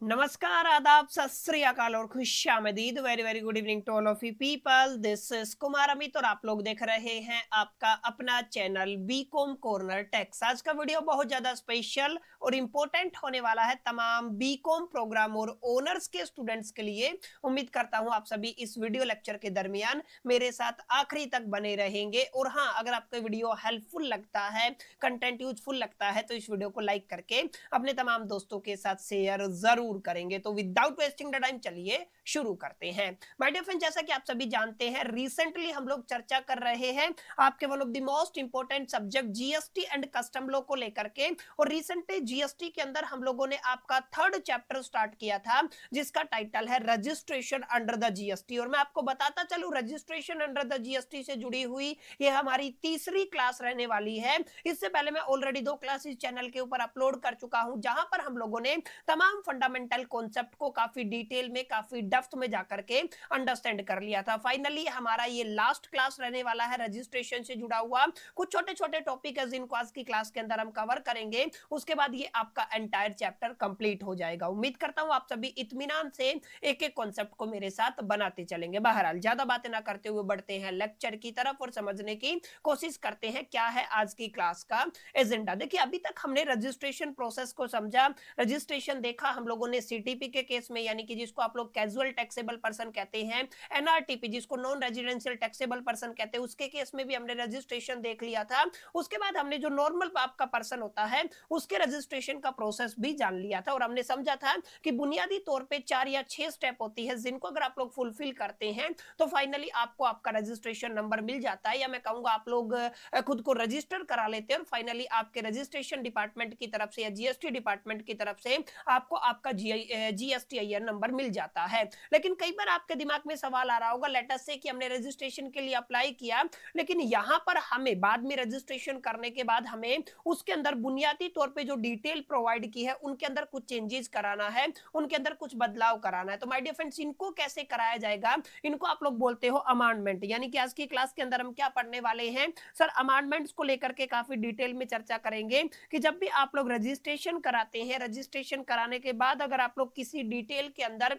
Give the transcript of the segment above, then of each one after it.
नमस्कार, आदाब, सत श्री अकाल और खुशामदीद। Very very good evening to all of you people. This is Kumar Amit और आप लोग देख रहे हैं आपका अपना चैनल बीकॉम कॉर्नर टेक्स। आज का वीडियो बहुत ज्यादा स्पेशल और इम्पोर्टेंट होने वाला है तमाम बीकॉम प्रोग्राम और ओनर्स के स्टूडेंट्स के लिए। उम्मीद करता हूं आप सभी इस वीडियो लेक्चर के दरमियान मेरे साथ आखिरी तक बने रहेंगे। और हाँ, अगर आपको वीडियो हेल्पफुल लगता है, कंटेंट यूजफुल लगता है, तो इस वीडियो को लाइक करके अपने तमाम दोस्तों के साथ शेयर जरूर करेंगे। तो विदाउट वेस्टिंग द टाइम चलिए शुरू करते हैं। माय डियर फ्रेंड, जैसा कि आप सभी जानते हैं, रिसेंटली हम लोग चर्चा कर रहे हैं आपके one of the most important subject GST and custom law को लेकर के। और रिसेंटली जीएसटी के अंदर हम लोगों ने आपका थर्ड चैप्टर स्टार्ट किया था जिसका टाइटल है रजिस्ट्रेशन अंडर द जीएसटी। और मैं आपको बताता चलूं, रजिस्ट्रेशन अंडर द जीएसटी से जुड़ी हुई ये हमारी तीसरी क्लास रहने वाली है। इससे पहले मैं ऑलरेडी 2 क्लास इस चैनल के ऊपर अपलोड कर चुका हूं जहां पर हम लोगों ने तमाम फंडामेंटल कॉन्सेप्ट को काफी डिटेल में, काफी डेप्थ में जाकर के अंडरस्टैंड कर लिया था। फाइनली हमारा ये लास्ट क्लास रहने वाला है रजिस्ट्रेशन से जुड़ा हुआ। कुछ छोटे छोटे टॉपिक है जिनको आज की क्लास के अंदर हम कवर करेंगे, उसके बाद ये आपका एंटायर चैप्टर कंप्लीट हो जाएगा। उम्मीद करता हूं आप सभी इत्मीनान से एक एक कॉन्सेप्ट को मेरे साथ बनाते चलेंगे। बहरहाल ज्यादा बातें ना करते हुए बढ़ते हैं लेक्चर की तरफ और समझने की कोशिश करते हैं क्या है आज की क्लास का एजेंडा। देखिए, अभी तक हमने रजिस्ट्रेशन प्रोसेस को समझा, रजिस्ट्रेशन देखा हम लोगों ने सीटीपी के केस में, यानी कि जिसको आप लोग कैजुअल टैक्सेबल पर्सन कहते हैं, एनआरटीपी जिसको नॉन रेजिडेंशियल टैक्सेबल पर्सन कहते हैं, उसके केस में भी हमने रजिस्ट्रेशन देख लिया था। उसके बाद हमने जो नॉर्मल आपका पर्सन होता है उसके रजिस्ट्रेशन का प्रोसेस भी जान लिया था और हमने समझा था कि बुनियादी तौर पे 4 या 6 स्टेप होती है जिनको अगर आप लोग फुलफिल करते हैं तो फाइनली आपको आपका रजिस्ट्रेशन नंबर मिल जाता है, या मैं कहूंगा आप लोग खुद को रजिस्टर करा लेते हैं और फाइनली आपके रजिस्ट्रेशन डिपार्टमेंट की तरफ से या जीएसटी डिपार्टमेंट की तरफ से आपको आपका जीएसटीआईएन नंबर मिल जाता है। लेकिन कई बार आपके दिमाग में सवाल आ रहा होगा, लेट अस से कि हमने रजिस्ट्रेशन के लिए अप्लाई किया, लेकिन यहां पर हमें बाद में रजिस्ट्रेशन करने के बाद हमें उसके अंदर बुनियादी तौर पे जो डिटेल प्रोवाइड की है उनके अंदर कुछ चेंजेस कराना है, उनके अंदर कुछ बदलाव कराना है। तो माय डियर फ्रेंड्स, इनको कैसे कराया जाएगा? इनको आप लोग बोलते हो अमेंडमेंट। यानी कि आज की क्लास के अंदर हम क्या पढ़ने वाले हैं सर, अमेंडमेंट्स को लेकर के काफी डिटेल में चर्चा करेंगे कि जब भी आप लोग रजिस्ट्रेशन कराते हैं, रजिस्ट्रेशन कराने के बाद अगर आप लोग किसी डिटेल के अंदर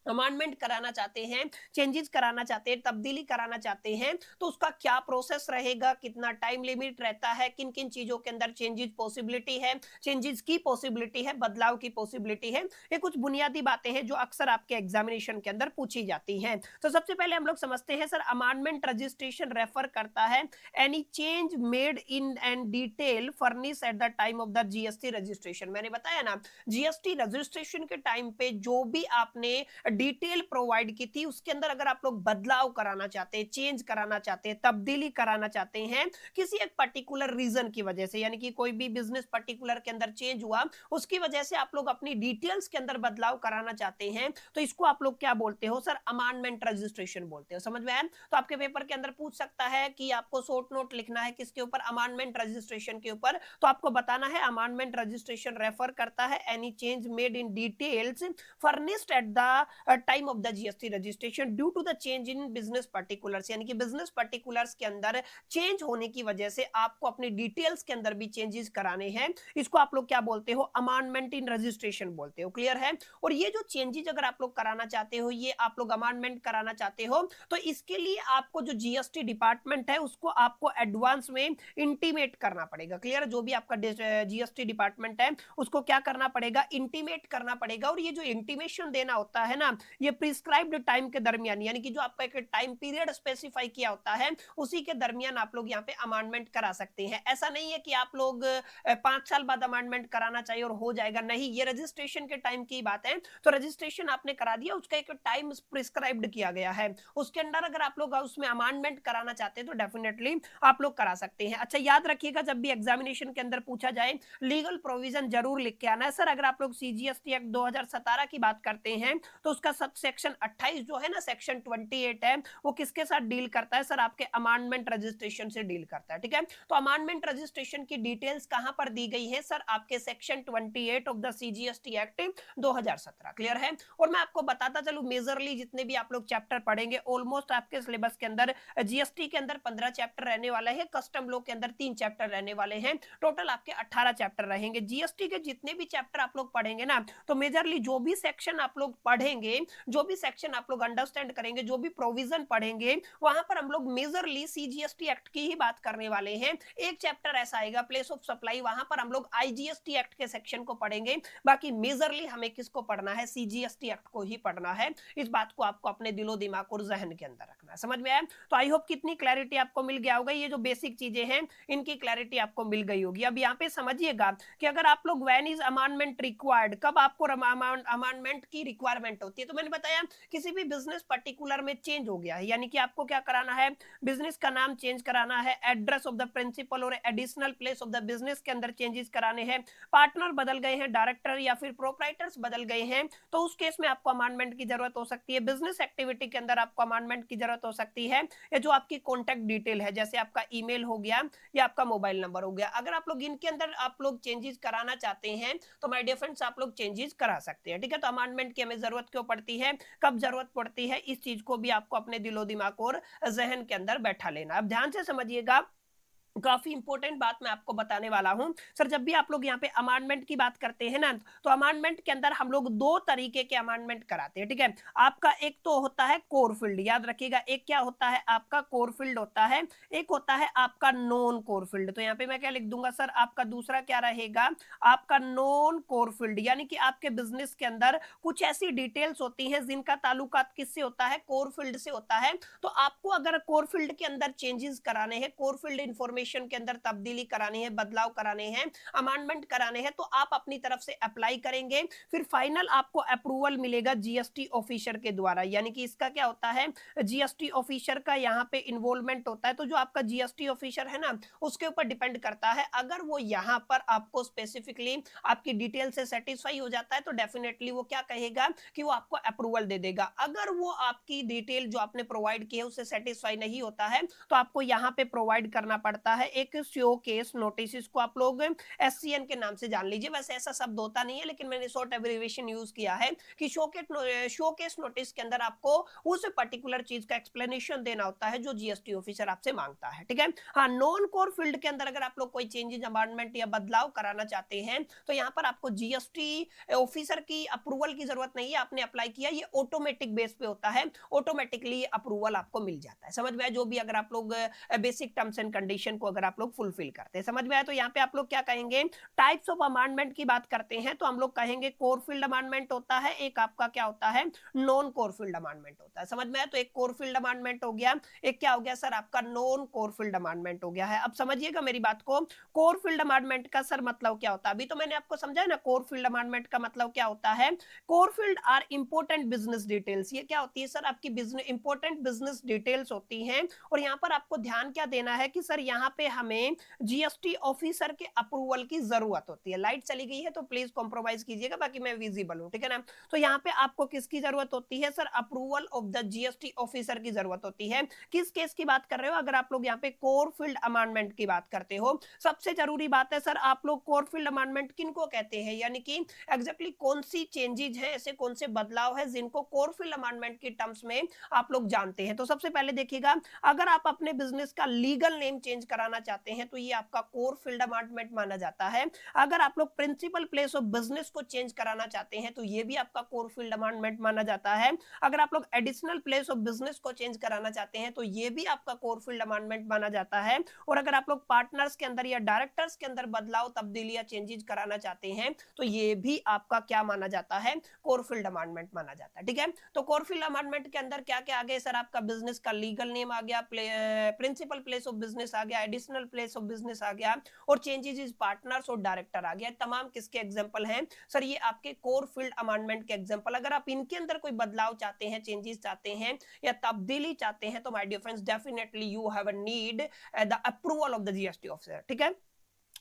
अमेंडमेंट कराना चाहते हैं, चेंजेस कराना चाहते हैं, तब्दीली कराना चाहते हैं, तो उसका क्या प्रोसेस रहेगा, कितना टाइम लिमिट रहता है, किन किन चीजों के अंदर चेंजेस पॉसिबिलिटी है, चेंजेस की पॉसिबिलिटी है, बदलाव की पॉसिबिलिटी है। ये कुछ बुनियादी बातें हैं जो अक्सर आपके एग्जामिनेशन के अंदर पूछी जाती हैं। तो सबसे पहले हम लोग समझते हैं सर, अमेंडमेंट रजिस्ट्रेशन रेफर करता है any change made in and detail furnish eight the time of the GST registration. मैंने बताया ना, जीएसटी रजिस्ट्रेशन के टाइम पे जो भी आपने डिटेल प्रोवाइड की थी उसके अंदर अगर आप लोग बदलाव कराना चाहते हैं, चेंज कराना चाहते हैं, तब्दीली कराना चाहते हैं किसी एक पर्टिकुलर रीजन की वजह से, यानी कि कोई भी बिजनेस पर्टिकुलर के अंदर चेंज हुआ, उसकी वजह से आप लोग अपनी डिटेल्स के अंदर बदलाव कराना चाहते हैं, तो इसको आप लोग क्या बोलते हो सर? अमेंडमेंट रजिस्ट्रेशन बोलते हो। समझ में आया? तो आपके पेपर के अंदर पूछ सकता है कि आपको शॉर्ट नोट लिखना है किसके ऊपर? अमेंडमेंट रजिस्ट्रेशन के ऊपर। तो आपको बताना है अमेंडमेंट रजिस्ट्रेशन रेफर करता है any change made in details furnished at the time of the GST registration due to the change in business particulars. यानी कि बिजनेस पर्टिकुलर्स के अंदर चेंज होने की वजह से आपको अपनी डिटेल्स के अंदर भी चेंजेस कराने हैं। इसको आप लोग क्या बोलते हो? अमेंडमेंट इन रजिस्ट्रेशन बोलते हो। क्लियर है? और ये जो चेंजेस अगर आप लोग कराना चाहते हो, ये आप लोग अमेंडमेंट कराना चाहते हो, तो इसके लिए आपको जो जीएसटी डिपार्टमेंट है उसको आपको एडवांस में इंटीमेट करना पड़ेगा। क्लियर? जो भी आपका जीएसटी डिपार्टमेंट है उसको क्या करना पड़ेगा? इंटीमेट करना पड़ेगा। और ये जो इंटीमेशन देना होता है ना, ये प्रिस्क्राइब्ड टाइम के दरमियान, यानी कि जो आपका एक टाइम पीरियड स्पेसिफाई किया होता है उसी के दरमियान आप लोग यहाँ पे अमेंडमेंट करा सकते हैं। ऐसा नहीं है कि आप लोग 5 साल बाद अमेंडमेंट कराना चाहिए और हो जाएगा, नहीं, ये रजिस्ट्रेशन के टाइम की बात है। तो रजिस्ट्रेशन आपने करा दिया, उसका एक टाइम प्रिस्क्राइब्ड किया गया है, उसके अंदर अगर आप लोग उसमें अमेंडमेंट कराना चाहते हैं तो डेफिनेटली आप लोग करा सकते हैं। अच्छा, याद रखिएगा जब भी एग्जामिनेशन के अंदर पूछा जाए लीगल प्रोविजन जरूर लिख के आना है सर। अगर आप लोग सीजीएसटी एक्ट 2017 की बात करते हैं तो उसका सब सेक्शन 28 जो है ना, सेक्शन 28 है, वो किसके साथ डील करता है सर? आपके अमांडमेंट रजिस्ट्रेशन से डील करता है, ठीक है। तो अमांडमेंट रजिस्ट्रेशन की डिटेल्स कहां पर दी गई है सर? आपके section 28 of the CGST act 2017। Clear है? और मैं आपको बताता चलूं, मेजरली जितने भी आप लोग चैप्टर पढ़ेंगे, ऑलमोस्ट आपके सिलेबस के अंदर जीएसटी के अंदर 15 चैप्टर रहने वाला है, कस्टम लॉ के अंदर 3 चैप्टर रहने वाले हैं, टोटल आपके 18 चैप्टर रहेंगे। जीएसटी के जितने भी चैप्टर आप लोग पढ़ेंगे ना, तो मेजरली जो भी सेक्शन आप लोग पढ़ेंगे, जो भी सेक्शन आप लोग अंडरस्टैंड करेंगे, जो भी प्रोविजन पढ़ेंगे, वहां पर हम लोग मेजरली सीजीएसटी एक्ट की ही बात करने वाले हैं। एक चैप्टर ऐसा आएगा प्लेस ऑफ सप्लाई, वहां पर हम लोग आईजीएसटी एक्ट के सेक्शन को पढ़ेंगे। बाकी मेजरली हमें किसको पढ़ना है? सीजीएसटी एक्ट को ही पढ़ना है। इस बात को आपको अपने दिलो दिमाग और जहन के अंदर रखना है। समझ में आया? तो आई होप कितनी क्लैरिटी आपको मिल गया होगा। ये जो बेसिक चीजें हैं, इनकी क्लैरिटी आपको मिल गई होगी। अब यहाँ पे समझिएगा कि अगर आप लोग व्हेन इज अमांडमेंट रिक्वायर्ड, कब आपको अमांडमेंट की रिक्वायरमेंट होती है? तो मैंने बताया किसी भी बिजनेस पर्टिकुलर में चेंज हो गया है, यानी कि आपको क्या कराना है? बिजनेस का नाम चेंज कराना है, एड्रेस ऑफ द प्रिंसिपल और additional place of the business के अंदर चेंजेस कराने हैं, पार्टनर बदल गए हैं, डायरेक्टर या फिर प्रोप्राइटर्स बदल गए हैं, तो उस केस में आपको अमांडमेंट की जरूरत हो सकती है। बिजनेस एक्टिविटी के अंदर आपको अमांडमेंट की जरूरत हो सकती है, या जो आपकी कॉन्टैक्ट डिटेल है, जैसे आपका ईमेल हो गया या आपका मोबाइल नंबर हो गया, अगर आप लोग इनके अंदर आप लोग चेंजेस कराना चाहते हैं तो माय डियर फ्रेंड्स आप लोग चेंजेस करा सकते हैं, ठीक है। तो अमांडमेंट की हमें जरूरत क्यों पड़ती है, कब जरूरत पड़ती है, इस चीज को भी आपको अपने दिलो दिमाग और जहन के अंदर बैठा लेना। अब ध्यान से समझिएगा, काफी इंपॉर्टेंट बात मैं आपको बताने वाला हूं सर। जब भी आप लोग यहाँ पे अमांडमेंट की बात करते हैं ना, तो अमांडमेंट के अंदर हम लोग दो तरीके के अमांडमेंट कराते हैं, ठीक है। आपका एक तो होता है कोर फील्ड, याद रखिएगा, एक क्या होता है? आपका कोर फील्ड होता है, एक होता है आपका नॉन कोर फील्ड। तो यहाँ पे मैं क्या लिख दूंगा सर? आपका दूसरा क्या रहेगा? आपका नॉन कोर फील्ड, यानी कि आपके बिजनेस के अंदर कुछ ऐसी डिटेल्स होती हैं जिनका ताल्लुकात किससे होता है? कोर फील्ड से होता है। तो आपको अगर कोर फील्ड के अंदर चेंजेस कराने हैं, कोर फील्ड इंफॉर्मेशन के अंदर तब्दीली करानी है, बदलाव कराने हैं, अमांडमेंट कराने हैं, तो आप अपनी तरफ से अप्लाई करेंगे, फिर फाइनल आपको अप्रूवल मिलेगा जीएसटी ऑफिसर के द्वारा। यानी कि इसका क्या होता है? जीएसटी ऑफिसर का यहाँ पे इन्वॉल्वमेंट होता है। तो जो आपका जीएसटी ऑफिसर है ना, उसके ऊपर डिपेंड करता है, अगर वो यहाँ पर आपको स्पेसिफिकली आपकी डिटेल से सेटिस्फाई हो जाता है तो डेफिनेटली वो क्या कहेगा कि वो आपको अप्रूवल दे देगा। अगर वो आपकी डिटेल जो आपने प्रोवाइड की है उससे सेटिस्फाई नहीं होता है तो आपको यहाँ पे प्रोवाइड करना पड़ता है एक शो केस नोटिस। इसको आप लोग एससीएन के नाम से जान लीजिए। वैसे ऐसा शब्द होता नहीं है, लेकिन मैंने शॉर्ट एब्रिविएशन यूज किया है कि शो केस नोटिस के अंदर आपको उस पर्टिकुलर चीज का एक्सप्लेनेशन देना होता है जो जीएसटी ऑफिसर आपसे मांगता है, ठीक है। हाँ, नॉन कोर फील्ड के अंदर अगर आप लोग कोई चेंजेस, अमेंडमेंट या बदलाव कराना चाहते हैं तो यहाँ पर आपको जीएसटी ऑफिसर की अप्रूवल की जरूरत नहीं है। आपने अप्लाई किया, ये ऑटोमेटिक बेस पे होता है, ऑटोमेटिकली अप्रूवल आपको मिल जाता है। समझ में आया? जो भी अगर आप लोग बेसिक टर्म्स एंड कंडीशन को अगर आप लोग फुलफिल करते हैं, समझ में आया? तो यहाँ पे आप लोग क्या कहेंगे? टाइप्स ऑफ अमेंडमेंट की बात करते हैं तो हम लोग कहेंगे कोर फील्ड अमेंडमेंट होता है, एक आपका क्या होता है? नॉन कोर फील्ड अमेंडमेंट होता है। समझ में आया? तो एक कोर फील्ड अमेंडमेंट हो गया, एक क्या हो गया सर? आपका नॉन कोर फील्ड अमेंडमेंट हो गया है। अब समझिएगा मेरी बात को, कोर फील्ड अमेंडमेंट का सर मतलब क्या होता है? अभी तो मैंने आपको समझाया ना, कोर फील्ड अमेंडमेंट का मतलब क्या होता है। Core field are important business details. ये क्या होती है सर? आपकी बिजनेस इंपोर्टेंट बिजनेस डिटेल्स होती हैं। और यहाँ पर आपको ध्यान क्या देना है कि सर यहाँ पे हमें जीएसटी ऑफिसर के अप्रूवल की जरूरत होती है। लाइट चली गई है तो प्लीज कॉम्प्रोमाइज कीजिएगा, बाकी मैं विजिबल हूँ, ठीक है ना। तो यहाँ पे आपको किसकी जरूरत होती है sir? Approval of the GST officer की जरूरत होती है। किस केस की बात कर रहे हो? अगर आप लोग यहाँ पे कोर फील्ड अमेंडमेंट की बात करते हो, सबसे जरूरी बात है सर, आप लोग कोर फील्ड अमेंडमेंट किनको कहते हैं, यानी कि एग्जैक्टली कौन सी चेंजेज है, ऐसे कौन से बदलाव है जिनको कोर फील्ड अमेंडमेंट की टर्म्स में आप लोग जानते हैं। तो सबसे पहले देखिएगा, अगर आप अपने बिजनेस का लीगल नेम चेंज कराना चाहते हैं तो ये आपका कोर फील्ड अमेंडमेंट माना जाता है। अगर आप लोग प्रिंसिपल प्लेस ऑफ बिजनेस को चेंज कराना चाहते हैं तो ये भी आपका कोर फील्ड अमेंडमेंट माना जाता है। अगर आप लोग एडिशनल प्लेस ऑफ बिजनेस को चेंज कराना चाहते हैं तो ये भी आपका कोर फील्ड अमेंडमेंट माना जाता है। और अगर आप लोग पार्टनर्स के अंदर या डायरेक्टर्स के अंदर बदलाव, तब्दीली या चेंजेस कराना चाहते हैं तो ये भी आपका क्या माना जाता है? कोर फील्ड अमेंडमेंट माना जाता है, ठीक है। तो कोर फील्ड अमेंडमेंट के अंदर क्या क्या आ गया सर? आपका बिजनेस का लीगल नेम आ गया, प्रिंसिपल प्लेस ऑफ बिजनेस आ गया, एडिशनल प्लेस ऑफ बिजनेस आ गया, और चेंजेस इज पार्टनर्स और डायरेक्टर आ गया। तमाम किसके एग्जांपल हैं सर? ये आपके कोर फील्ड अमेंडमेंट के एग्जांपल। अगर आप इनके अंदर कोई बदलाव चाहते हैं, चेंजेस चाहते हैं या तब्दीली चाहते हैं तो my dear friends definitely you have a need the approval of the GST officer, ठीक है।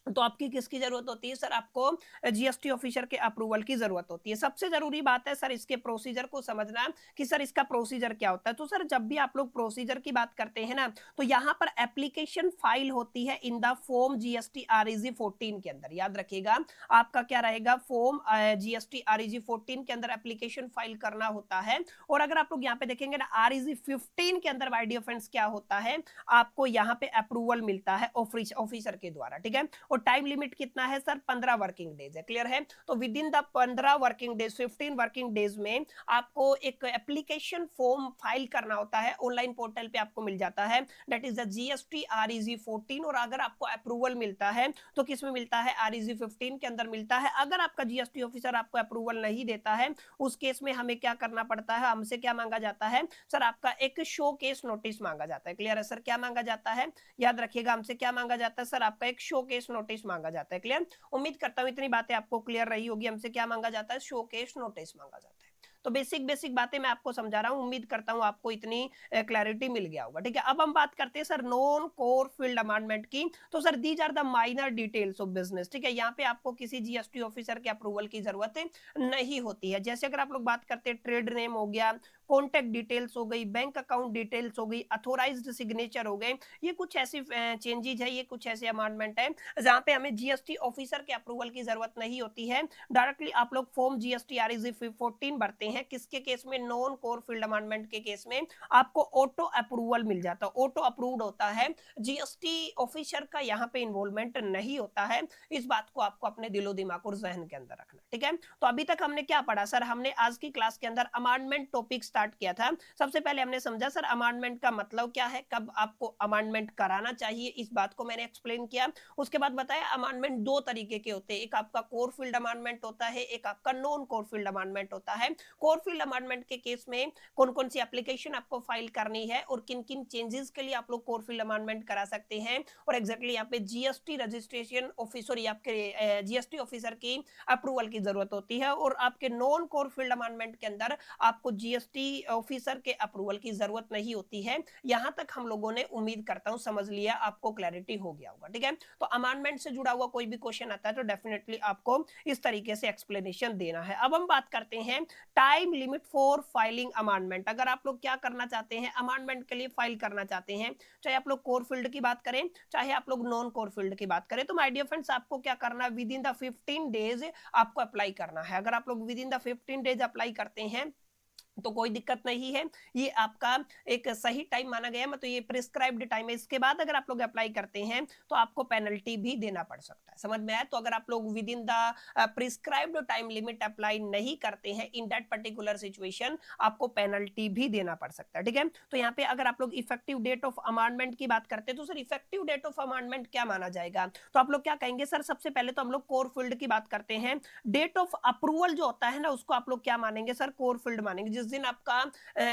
तो आपकी किसकी जरूरत होती है सर? आपको जीएसटी ऑफिसर के अप्रूवल की जरूरत होती है। सबसे जरूरी बात है सर इसके प्रोसीजर को समझना कि सर इसका प्रोसीजर क्या होता है। तो सर जब भी आप लोग प्रोसीजर की बात करते हैं ना, तो यहाँ पर एप्लीकेशन फाइल होती है in the form GST REG 14 के अंदर। याद रखिएगा आपका क्या रहेगा, फॉर्म जीएसटी आरईजी 14 के अंदर एप्लीकेशन फाइल करना होता है। और अगर आप लोग यहाँ पे देखेंगे ना, आरईजी 15 के अंदर बाय डिफरेंस क्या होता है, आपको यहाँ पे अप्रूवल मिलता है ऑफिसर के द्वारा, ठीक है। और टाइम लिमिट कितना है सर? 15 वर्किंग डेज है। क्लियर है? तो with in the 15 working days, 15 working days में आपको एक एप्लीकेशन फॉर्म फाइल करना होता है। ऑनलाइन पोर्टल पे आपको मिल जाता है, that is the GST REG 14। और अगर आपको अप्रूवल मिलता है तो किस में मिलता है? आरईजी 15 के अंदर मिलता है। अगर आपका जीएसटी ऑफिसर आपको अप्रूवल नहीं देता है, उस केस में हमें क्या करना पड़ता है? हमसे क्या मांगा जाता है सर? आपका एक शो केस नोटिस मांगा जाता है। क्लियर है सर? क्या मांगा जाता है? याद रखिएगा, हमसे क्या मांगा जाता है सर? आपका एक शो केस नोटिस मांगा जाता है। क्लियर? उम्मीद करता हूं इतनी बातें आपको क्लियर रही होगी। हमसे क्या मांगा जाता है? शो केस नोटिस मांगा जाता है। तो बेसिक बेसिक बातें मैं आपको समझा रहा हूं, उम्मीद करता हूं आपको इतनी क्लैरिटी मिल गया होगा। ठीक है, अब हम बात करते हैं sir non core field amendment की। तो sir these are the minor details of business. ठीक है, यहाँ पे आपको किसी जीएसटी ऑफिसर के अप्रूवल की जरूरत नहीं होती है। जैसे अगर आप लोग बात करते हैं, ट्रेड नेम हो गया, कॉन्टेक्ट डिटेल्स हो गई, बैंक अकाउंट डिटेल्स हो गई, अथोराइज्ड सिग्नेचर हो गए, ये कुछ ऐसी चेंजेज है, ये कुछ ऐसे अमेंडमेंट है जहां पे हमें जीएसटी ऑफिसर के अप्रूवल की जरूरत नहीं होती है। डायरेक्टली आप लोग फॉर्म जीएसटी आरईजी 14 भरते हैं। किसके केस में? नॉन कोर फील्ड अमेंडमेंट के केस में आपको ऑटो अप्रूवल मिल जाता है, ऑटो अप्रूव्ड होता है। जीएसटी ऑफिसर का यहाँ पे इन्वॉल्वमेंट नहीं होता है। इस बात को आपको अपने दिलो दिमाग और जहन के अंदर रखना। ठीक है, तो अभी तक हमने क्या पढ़ा सर? हमने आज की क्लास के अंदर अमेंडमेंट टॉपिक स्टार्ट किया था। सबसे पहले हमने समझा सर अमेंडमेंट का मतलब क्या है, कब आपको अमेंडमेंट कराना चाहिए, इस बात को मैंने एक्सप्लेन किया। उसके बाद बताया अमेंडमेंट दो तरीके के होते हैं, एक आपका कोर फील्ड अमेंडमेंट होता है, एक आपका नॉन कोर फील्ड अमेंडमेंट होता है। कोर फील्ड अमेंडमेंट के केस में कौन कौन सी एप्लीकेशन आपको फाइल करनी है और किन किन चेंजेस के लिए आप लोग कोर फील्ड अमेंडमेंट करा सकते हैं, और एग्जैक्टली यहाँ पे जीएसटी रजिस्ट्रेशन ऑफिसर या आपके जीएसटी ऑफिसर की अप्रूवल की जरूरत होती है। और आपके नॉन कोर फील्ड अमेंडमेंट के अंदर आपको जीएसटी ऑफिसर के अप्रूवल की जरूरत नहीं होती है। यहां तक हम लोगों ने उम्मीद करता हूं समझ लिया, आपको क्लैरिटी हो गया होगा। ठीक है, तो अमेंडमेंट से जुड़ा हुआ कोई भी क्वेश्चन आता है तो डेफिनेटली आपको इस तरीके से एक्सप्लेनेशन देना है। अब हम बात करते हैं time limit for filing amendment. अगर आप लोग क्या करना चाहते हैं, अमेंडमेंट के लिए फाइल करना चाहते हैं, चाहे आप लोग कोर फील्ड की बात करें चाहे आप लोग नॉन कोर फील्ड की बात करें, तो माय डियर फ्रेंड्स आपको क्या करना है, विद इन द 15 डेज आपको अप्लाई करना है। अगर आप लोग with in the 15 days apply करते हैं तो कोई दिक्कत नहीं है, ये आपका एक सही टाइम माना गया, मतलब ये प्रिस्क्राइब्ड टाइम है। इसके बाद अगर आप लोग अप्लाई करते हैं तो आपको पेनल्टी भी देना पड़ सकता है। समझ में आया? तो अगर आप लोग with in the prescribed time limit apply नहीं करते हैं इन दैट पर्टिकुलर सिचुएशन, आपको पेनल्टी भी देना पड़ सकता है। ठीक है, तो यहाँ पे अगर आप लोग इफेक्टिव डेट ऑफ अमेंडमेंट की बात करते हैं तो sir effective date of amendment क्या माना जाएगा? तो आप लोग क्या कहेंगे सर? सबसे पहले तो हम लोग कोर फील्ड की बात करते हैं, डेट ऑफ अप्रूवल जो होता है ना उसको आप लोग क्या मानेंगे सर? कोर फील्ड मानेंगे। जिस दिन आपका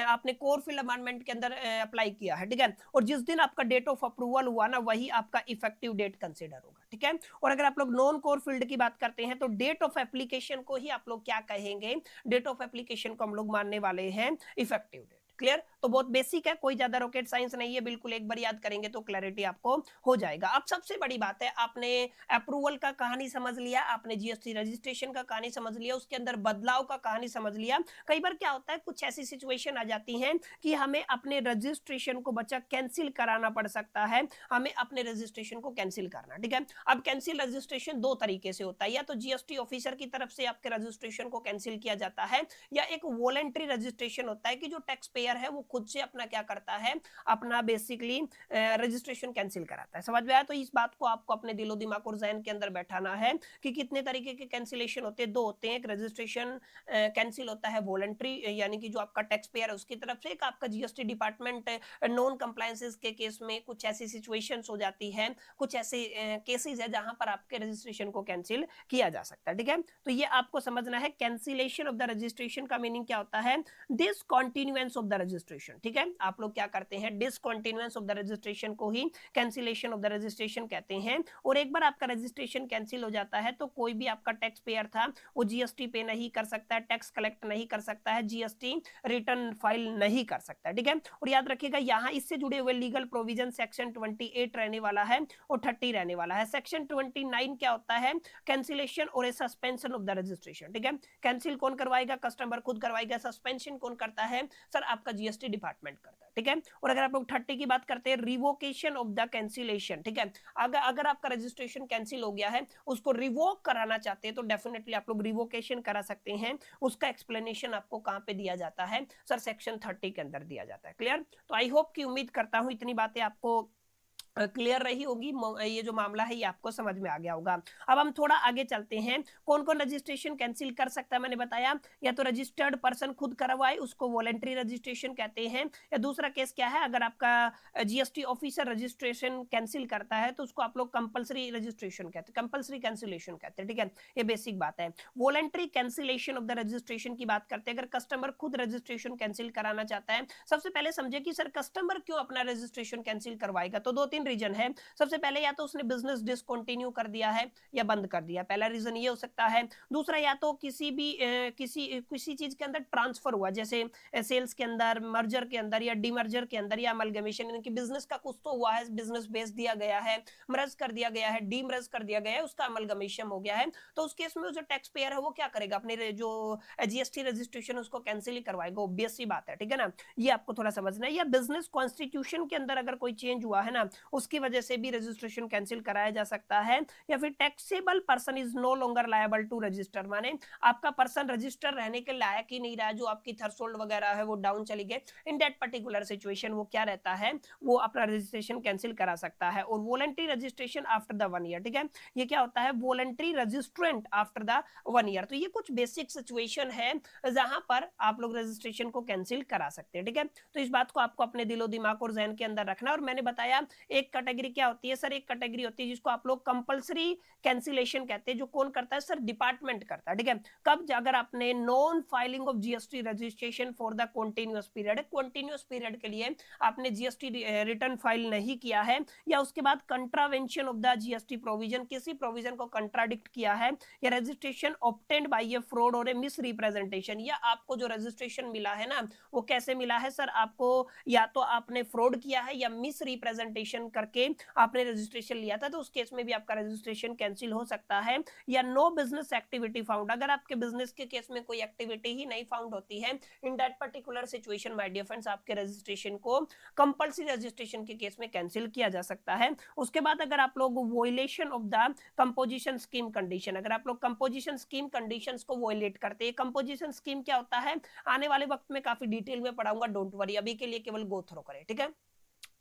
आपने कोर फील्ड अमेंडमेंट के अंदर अप्लाई किया है, ठीक है, और जिस दिन आपका डेट ऑफ अप्रूवल हुआ ना वही आपका इफेक्टिव डेट कंसीडर होगा। ठीक है, और अगर आप लोग नॉन कोर फील्ड की बात करते हैं तो डेट ऑफ एप्लीकेशन को ही आप लोग क्या कहेंगे? डेट ऑफ एप्लीकेशन को हम लोग मानने वाले हैं इफेक्टिव डेट। क्लियर? तो बहुत बेसिक है, कोई ज्यादा रॉकेट साइंस नहीं है, बिल्कुल एक बार याद करेंगे तो क्लैरिटी आपको हो जाएगा। अब सबसे बड़ी बात है, आपने अप्रूवल का कहानी समझ लिया, आपने जीएसटी रजिस्ट्रेशन का कहानी समझ लिया, उसके अंदर बदलाव का कहानी समझ लिया। कई बार क्या होता है, कुछ ऐसी सिचुएशन आ जाती है कि हमें अपने रजिस्ट्रेशन को बच्चा कैंसिल कराना पड़ सकता है, हमें अपने रजिस्ट्रेशन को कैंसिल करना। ठीक है, अब कैंसिल रजिस्ट्रेशन दो तरीके से होता है, या तो जीएसटी ऑफिसर की तरफ से आपके रजिस्ट्रेशन को कैंसिल किया जाता है, या एक वॉलंटरी रजिस्ट्रेशन होता है कि जो टैक्स पेयर है वो खुद से अपना क्या करता है, अपना बेसिकली रजिस्ट्रेशन कैंसिल कराता है। समझ में आया? तो इस बात को आपको अपने दिलो दिमाग और जहन के अंदर बैठाना है कि कितने तरीके के कैंसिलेशन होते हैं। दो होते हैं, एक रजिस्ट्रेशन कैंसिल होता है वॉलंटरी, यानी कि जो आपका टैक्स पेयर है उसकी तरफ से, एक आपका जीएसटी डिपार्टमेंट नॉन कंप्लायंसेस के केस में कुछ ऐसी सिचुएशंस हो जाती है, कुछ ऐसे केसेस है जहां पर आपके रजिस्ट्रेशन को कैंसिल किया जा सकता है। ठीक है, तो ये आपको समझना है। कैंसिलेशन ऑफ द रजिस्ट्रेशन का मीनिंग क्या होता है? डिसकंटिन्यूएंस ऑफ द द रजिस्ट्रेशन, ठीक है। आप लोग क्या करते हैं, डिसकंटिन्यूएंस ऑफ द रजिस्ट्रेशन को ही कैंसिलेशन ऑफ द रजिस्ट्रेशन कहते हैं। और एक बार आपका रजिस्ट्रेशन कैंसिल हो जाता है तो कोई भी आपका टैक्स पेयर था वो जीएसटी पे नहीं कर सकता है, टैक्स कलेक्ट नहीं कर सकता है, जीएसटी रिटर्न फाइल नहीं कर सकता, ठीक है। और याद रखिएगा यहाँ इससे जुड़े हुए लीगल प्रोविजन सेक्शन 28 रहने वाला है और 30 रहने वाला है। सेक्शन 29 क्या होता है, कैंसिलेशन और सस्पेंशन ऑफ द रजिस्ट्रेशन, ठीक है। कैंसिल कौन करवाएगा, कस्टमर खुद करवाएगा। सस्पेंशन कौन करता है, सर आपका जीएसटी डिपार्टमेंट करता है, ठीक है। और अगर आप लोग 30 की बात करते हैं, रिवोकेशन ऑफ द कैंसिलेशन, ठीक है। अगर आपका रजिस्ट्रेशन कैंसिल हो गया है, उसको रिवोक कराना चाहते हैं तो डेफिनेटली आप लोग रिवोकेशन करा सकते हैं। उसका एक्सप्लेनेशन आपको कहां पे दिया जाता है, सर सेक्शन 30 के अंदर दिया जाता है। क्लियर? तो आई होप कि उम्मीद करता हूं इतनी बातें आपको क्लियर रही होगी, ये जो मामला है ये आपको समझ में आ गया होगा। अब हम थोड़ा आगे चलते हैं, कौन कौन रजिस्ट्रेशन कैंसिल कर सकता है। मैंने बताया या तो रजिस्टर्ड पर्सन खुद करवाए, उसको वॉलंटरी रजिस्ट्रेशन कहते हैं, या दूसरा केस क्या है, अगर आपका जीएसटी ऑफिसर रजिस्ट्रेशन कैंसिल करता है तो उसको आप लोग कंपलसरी रजिस्ट्रेशन कहते हैं, कंपलसरी कैंसिलेशन कहते हैं, ठीक है। ये बेसिक बात है। Voluntary cancellation of the registration की बात करते हैं, अगर कस्टमर खुद रजिस्ट्रेशन कैंसिल कराना चाहता है। सबसे पहले समझे कि सर कस्टमर क्यों अपना रजिस्ट्रेशन कैंसिल करवाएगा, तो दो तीन रीजन है। सबसे पहले या तो उसने बिजनेस डिसकंटिन्यू कर दिया है या बंद कर दिया, पहला रीजन ये हो सकता है। दूसरा या तो किसी चीज के अंदर ट्रांसफर हुआ, जैसे सेल्स के अंदर, मर्जर के अंदर या डीमर्जर के अंदर या अमलगमेशन, यानी कि बिजनेस का कुछ तो हुआ है, बिजनेस बेच दिया गया है, मर्ज कर दिया गया है, डीमर्ज कर दिया गया है, उसका अमलगमेशन हो गया है। तो उस केस में जो टैक्स पेयर है वो क्या करेगा, अपने जो जीएसटी रजिस्ट्रेशन उसको कैंसिल ही करवाएगा, ऑब्वियस सी बात है, ठीक है ना। ये आपको थोड़ा समझना है। या बिजनेस कॉन्स्टिट्यूशन के अंदर अगर कोई चेंज हुआ है ना, उसकी वजह से भी रजिस्ट्रेशन कैंसिल कराया जा सकता है। या फिर taxable person is no longer liable to register, माने आपका पर्सन रजिस्टर रहने के लायक ही नहीं रहा, जो आपकी थ्रेशोल्ड वगैरह है वो डाउन चली गई, इन दैट पर्टिकुलर सिचुएशन वो क्या रहता है, वो अपना रजिस्ट्रेशन कैंसिल करा सकता है। और voluntary registration after the 1 year, ठीक है, ये क्या होता है, voluntary registrant after the 1 year. तो ये कुछ बेसिक सिचुएशन है जहां पर आप लोग रजिस्ट्रेशन को कैंसिल करा सकते हैं, ठीक है। तो इस बात को आपको अपने दिलो दिमाग और जहन के अंदर रखना। और मैंने बताया एक कैटेगरी क्या होती है, सर एक कैटेगरी होती है जिसको आप लोग कंपलसरी कैंसिलेशन कहते हैं, जो कौन करता है, सर डिपार्टमेंट करता है, ठीक है। कब, अगर आपने non filing of GST registration for the continuous period, continuous period के लिए आपने जीएसटी रिटर्न फाइल नहीं किया है, या उसके बाद contravention of the GST provision, किसी प्रोविजन को कंट्राडिक्ट किया है, या registration obtained by A fraud और ए मिस रिप्रेजेंटेशन, या आपको जो रजिस्ट्रेशन मिला है ना वो कैसे मिला है, सर आपको या तो आपने फ्रॉड किया है या मिस रिप्रेजेंटेशन करके आपने रजिस्ट्रेशन लिया था, तो उस केस में भी आपका रजिस्ट्रेशन कैंसिल हो सकता है। या नो बिजनेस एक्टिविटी फाउंड, अगर आपके बिजनेस के केस में कोई एक्टिविटी ही नहीं फाउंड होती है, in that particular situation my dear friends आपके रजिस्ट्रेशन को कंपलसरी रजिस्ट्रेशन के केस में कैंसिल किया जा सकता है। उसके बाद अगर आप लोग violation of the composition scheme condition, अगर आप लोग कंपोजिशन स्कीम कंडीशंस को वॉयलेट करते हैं, कंपोजिशन स्कीम क्या होता है आने वाले वक्त में काफी डिटेल में पढ़ाऊंगा, डोंट वरी, अभी के लिए केवल गो थ्रो करें, ठीक है।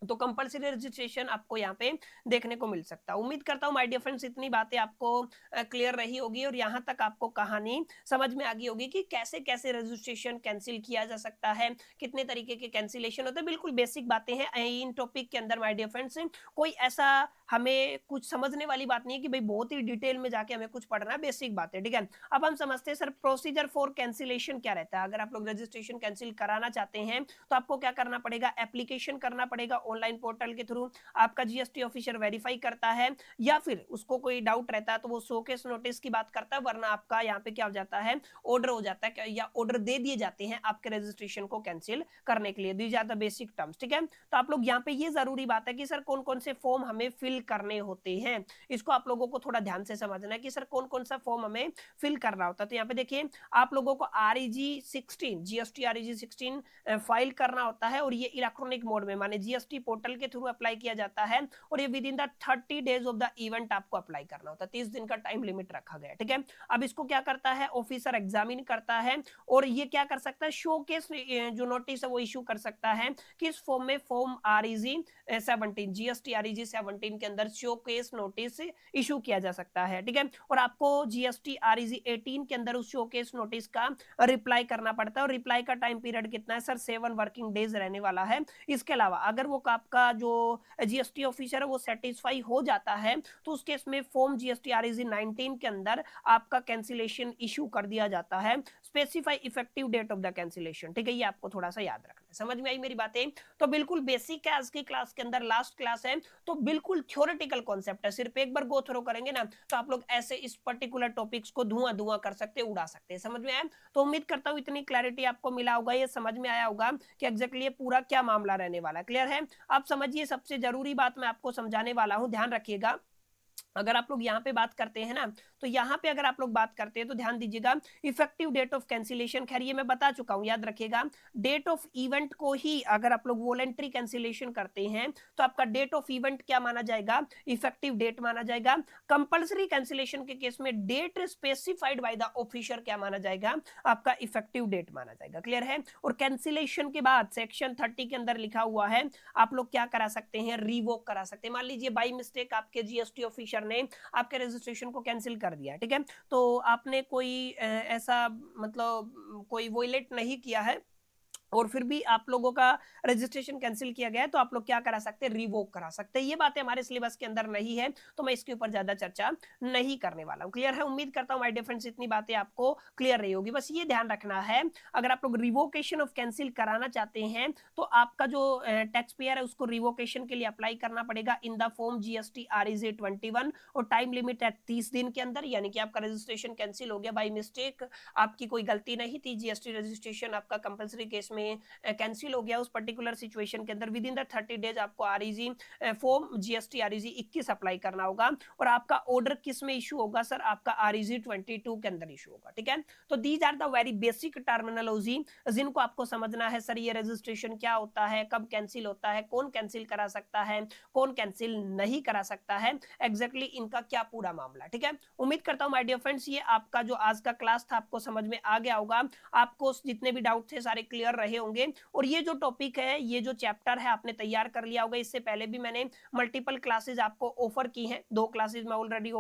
तो कंपलसरी रजिस्ट्रेशन आपको यहाँ पे देखने को मिल सकता है। उम्मीद करता हूँ माय डियर फ्रेंड्स इतनी बातें आपको क्लियर रही होगी और यहाँ तक आपको कहानी समझ में आ गई होगी कि कैसे कैसे रजिस्ट्रेशन कैंसिल किया जा सकता है, कितने तरीके के कैंसिलेशन होते हैं। बिल्कुल बेसिक बातें हैं इन टॉपिक के अंदर माय डियर फ्रेंड्स, कोई ऐसा हमें कुछ समझने वाली बात नहीं है कि भाई बहुत ही डिटेल में जाके हमें कुछ पढ़ना है, बेसिक बात है, ठीक है। अब हम समझते हैं सर प्रोसीजर फॉर कैंसिलेशन क्या रहता है। अगर आप लोग रजिस्ट्रेशन कैंसिल कराना चाहते हैं तो आपको क्या करना पड़ेगा, एप्लीकेशन करना पड़ेगा ऑनलाइन पोर्टल के थ्रू, आपका जीएसटी ऑफिसर वेरीफाई करता है, या फिर उसको कोई डाउट रहता है तो वो शोकेस नोटिस की बात करता है, वरना आपका यहाँ पे क्या हो जाता है, ऑर्डर हो जाता है या ऑर्डर दे दिए जाते हैं आपके रजिस्ट्रेशन को कैंसिल करने के लिए, दी जाता बेसिक टर्म्स, ठीक है। तो आप लोग यहाँ पे ये जरूरी बात है कि सर कौन कौन से फॉर्म हमें फिल करने होते हैं, इसको आप लोगों को थोड़ा ध्यान से समझना है कि सर कौन कौन सा फॉर्म हमें फिल करना होता है। तो यहाँ पे देखिए आप लोगों को REG 16 जीएसटी REG 16 फाइल करना होता है, और ये इलेक्ट्रॉनिक मोड में माने जीएसटी पोर्टल के थ्रू अप्लाई किया जाता है, और ये with in the 30 days of the event आपको अप्लाई करना होता है, 30 दिन का टाइम लिमिट रखा गया है, ठीक है। अब इसको क्या करता है, ऑफिसर एग्जामिन करता है, और ये क्या कर सकता है, शोकेस जो नोटिस है वो इशू कर सकता है, किस फॉर्म में, फॉर्म REG 17 जीएसटी REG 17 के अंदर शोकेस नोटिस इशू किया जा सकता है, ठीक है। और आपको जीएसटी REG 18 के अंदर उस शोकेस नोटिस का रिप्लाई करना पड़ता है, और रिप्लाई का टाइम पीरियड कितना है सर, 7 वर्किंग डेज रहने वाला है। इसके अलावा अगर वो आपका जो जीएसटी ऑफिसर है वो सेटिस्फाई हो जाता है तो उस केस में फॉर्म जीएसटी REG 19 के अंदर आपका कैंसिलेशन इशू कर दिया जाता है। Specify effective date of the cancellation. ठीक है, ये आपको थोड़ा सा याद रखना है। समझ में आई मेरी बातें? तो बिल्कुल बेसिक है आज की क्लास के अंदर, लास्ट क्लास है, तो बिल्कुल थ्योरेटिकल कॉन्सेप्ट है, सिर्फ एक बार गो थ्रो करेंगे ना तो आप लोग ऐसे इस पर्टिकुलर टॉपिक्स को धुआं धुआं कर सकते, उड़ा सकते हैं। समझ में आया? तो उम्मीद करता हूं इतनी क्लैरिटी आपको मिला होगा, ये समझ में आया होगा कि एग्जैक्टली ये पूरा क्या मामला रहने वाला है। क्लियर है? आप समझिए, सबसे जरूरी बात मैं आपको समझाने वाला हूं, ध्यान रखिएगा। अगर आप लोग यहाँ पे बात करते हैं ना, तो यहाँ पे अगर आप लोग बात करते हैं तो ध्यान दीजिएगा, इफेक्टिव डेट ऑफ कैंसिलेशन, खैर ये मैं बता चुका हूं, याद रखिएगा। डेट ऑफ इवेंट को ही अगर आप लोग वॉलेंट्री कैंसिलेशन करते हैं तो आपका डेट ऑफ इवेंट क्या माना जाएगा? इफेक्टिव डेट माना जाएगा। कंपल्सरी कैंसिलेशन के केस में date specified by the officer क्या माना जाएगा? आपका इफेक्टिव डेट माना जाएगा। क्लियर है? और कैंसिलेशन के बाद सेक्शन 30 के अंदर लिखा हुआ है, आप लोग क्या करा सकते हैं? रिवोक करा सकते हैं। मान लीजिए बाई मिस्टेक आपके जीएसटी ऑफिसर ने आपके रजिस्ट्रेशन को कैंसिल कर दिया, ठीक है, तो आपने कोई ऐसा मतलब कोई वॉयलेट नहीं किया है और फिर भी आप लोगों का रजिस्ट्रेशन कैंसिल किया गया है, तो आप लोग क्या करा सकते हैं? रिवोक करा सकते हैं। ये बातें हमारे सिलेबस के अंदर नहीं है, तो मैं इसके ऊपर ज्यादा चर्चा नहीं करने वाला हूं। क्लियर है? उम्मीद करता हूं माय डियर फ्रेंड्स इतनी बातें आपको क्लियर रही होगी। बस ये ध्यान रखना है, अगर आप लोग रिवोकेशन ऑफ कैंसिल कराना चाहते हैं तो आपका जो टैक्स पेयर है उसको रिवोकेशन के लिए अप्लाई करना पड़ेगा in the form GST REZ 21 और टाइम लिमिट है 30 दिन के अंदर। यानी कि आपका रजिस्ट्रेशन कैंसिल हो गया बाई मिस्टेक, आपकी कोई गलती नहीं थी, जीएसटी रजिस्ट्रेशन आपका कंपल्सरी केस में कैंसिल हो गया, उस पर्टिकुलर सिचुएशन के अंदर विद इन द 30 डेज आपको REG form GST REZ 21 apply करना होगा। और आपका ऑर्डर किस में इशू होगा सर? आपका REZ 22 के अंदर इशू होगा। ठीक है, तो these are the very basic terminology जिनको आपको समझना है। सर ये रजिस्ट्रेशन क्या होता है, कब कैंसिल होता है, कौन कैंसिल करा सकता है, कौन कैंसिल नहीं करा सकता है, एग्जैक्टली इनका क्या पूरा मामला। ठीक है, उम्मीद करता हूं माय डियर फ्रेंड्स ये आपका जो आज का क्लास था आपको समझ में आ गया होगा, आपको जितने भी डाउट थे सारे क्लियर रहे होंगे। और ये जो टॉपिक है, ये जो चैप्टर है आपने तैयार कर लिया होगा। इससे पहले भी मैंने मल्टीपल क्लासेस आपको ऑफर की हैं, 2 क्लासेस मैं ऑलरेडी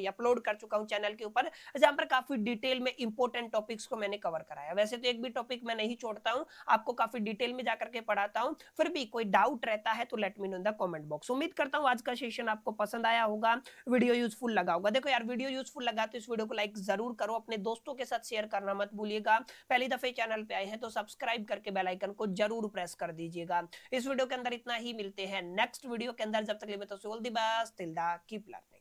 अपलोड कर चुका हूं चैनल के ऊपर, जहां पर काफी डिटेल में इंपॉर्टेंट टॉपिक्स को मैंने कवर कराया। वैसे तो एक भी टॉपिक मैं नहीं छोड़ता हूं, आपको काफी डिटेल में जाकर के पढ़ाता हूं। फिर भी कोई डाउट रहता है तो let me know in the comment box. उम्मीद करता हूं आज का सेशन आपको पसंद आया होगा, वीडियो यूजफुल लगा होगा। देखो यार, वीडियो यूजफुल लगा तो इस वीडियो को लाइक जरूर करो, अपने दोस्तों के साथ शेयर करना मत भूलिएगा। पहली दफे चैनल पे आए हैं तो सब्सक्राइब करके बेल आइकन को जरूर प्रेस कर दीजिएगा। इस वीडियो के अंदर इतना ही, मिलते हैं नेक्स्ट वीडियो के अंदर। जब तक के लिए तो all the best, till the keep learning.